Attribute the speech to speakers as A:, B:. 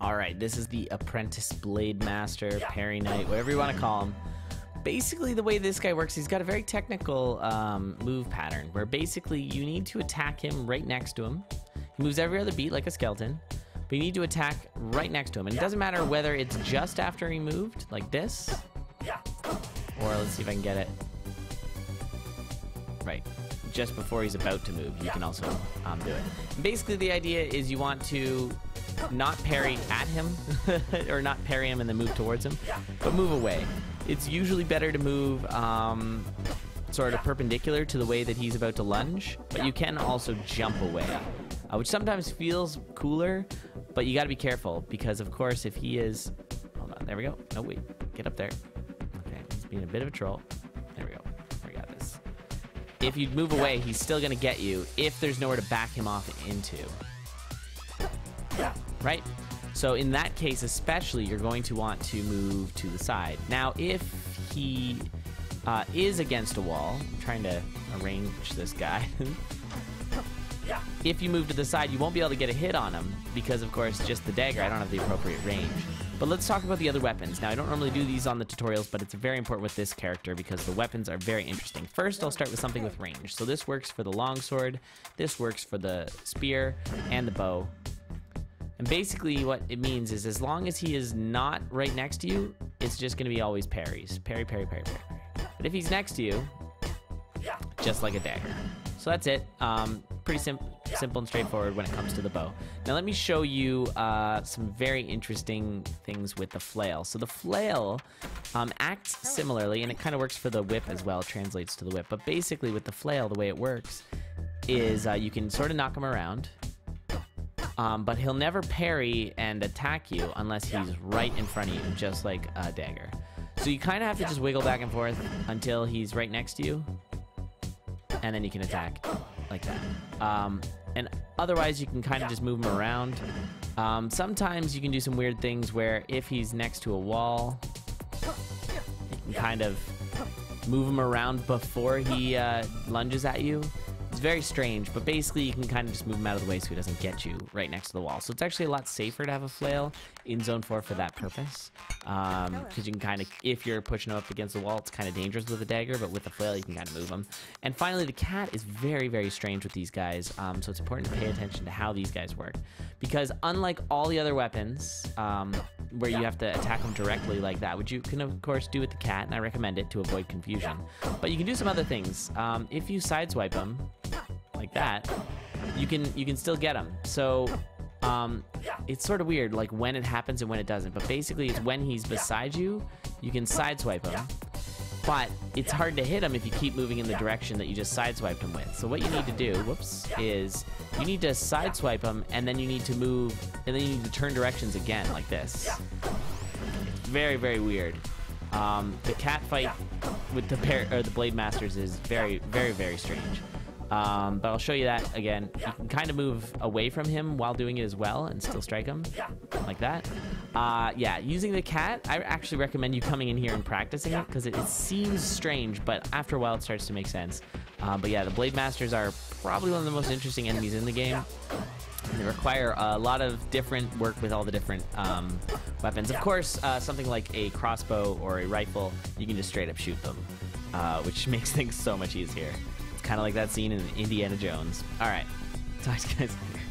A: Alright, this is the Apprentice Blademaster, Parry Knight, whatever you want to call him. Basically, the way this guy works, he's got a very technical move pattern, where basically you need to attack him right next to him. He moves every other beat like a skeleton, but you need to attack right next to him. And it doesn't matter whether it's just after he moved, like this, or let's see if I can get it. Right, just before he's about to move, you can also do it. And basically, the idea is you want to not parry at him, or not parry him and then move towards him, but move away. It's usually better to move sort of perpendicular to the way that he's about to lunge, but you can also jump away, which sometimes feels cooler, but you got to be careful because, of course, if he is... Hold on, there we go. No, wait. Get up there. Okay, he's being a bit of a troll. There we go. We got this. If you move away, he's still going to get you if there's nowhere to back him off into. Right? So in that case, especially, you're going to want to move to the side. Now, if he is against a wall, I'm trying to arrange this guy. If you move to the side, you won't be able to get a hit on him because, of course, just the dagger, I don't have the appropriate range. But let's talk about the other weapons. Now, I don't normally do these on the tutorials, but it's very important with this character because the weapons are very interesting. First, I'll start with something with range. So this works for the longsword, this works for the spear, and the bow. And basically what it means is as long as he is not right next to you, it's just going to be always parries. Parry, parry, parry, parry, parry. But if he's next to you, just like a dagger. So that's it. Pretty simple and straightforward when it comes to the bow. Now let me show you some very interesting things with the flail. So the flail acts similarly, and it kind of works for the whip as well, translates to the whip. But basically with the flail, the way it works is you can sort of knock him around. But he'll never parry and attack you unless he's right in front of you, just like a dagger. So you kind of have to just wiggle back and forth until he's right next to you, and then you can attack like that. And otherwise, you can kind of just move him around. Sometimes you can do some weird things where if he's next to a wall, you can kind of move him around before he lunges at you. It's very strange, but basically you can kind of just move him out of the way so he doesn't get you right next to the wall. So it's actually a lot safer to have a flail in Zone 4 for that purpose. Because you can kind of, if you're pushing him up against the wall, it's kind of dangerous with a dagger, but with the flail you can kind of move him. And finally, the cat is very, very strange with these guys, so it's important to pay attention to how these guys work. Because unlike all the other weapons, where you have to attack them directly like that, which you can of course do with the cat, and I recommend it to avoid confusion. But you can do some other things. If you sideswipe him, like that, you can still get him. So it's sort of weird, like when it happens and when it doesn't. But basically, it's when he's beside you, you can sideswipe him. But it's hard to hit him if you keep moving in the direction that you just sideswiped him with. So what you need to do, is you need to sideswipe him, and then you need to move, and then you need to turn directions again, like this. It's very, very weird. The cat fight with the Blademasters is very, very, very strange. But I'll show you that again. You can kind of move away from him while doing it as well and still strike him like that. Yeah, using the cat, I actually recommend you coming in here and practicing it because it seems strange, but after a while it starts to make sense. But yeah, the Blademasters are probably one of the most interesting enemies in the game. They require a lot of different work with all the different weapons. Of course, something like a crossbow or a rifle, you can just straight up shoot them, which makes things so much easier. Kind of like that scene in Indiana Jones. All right, talk to you guys later.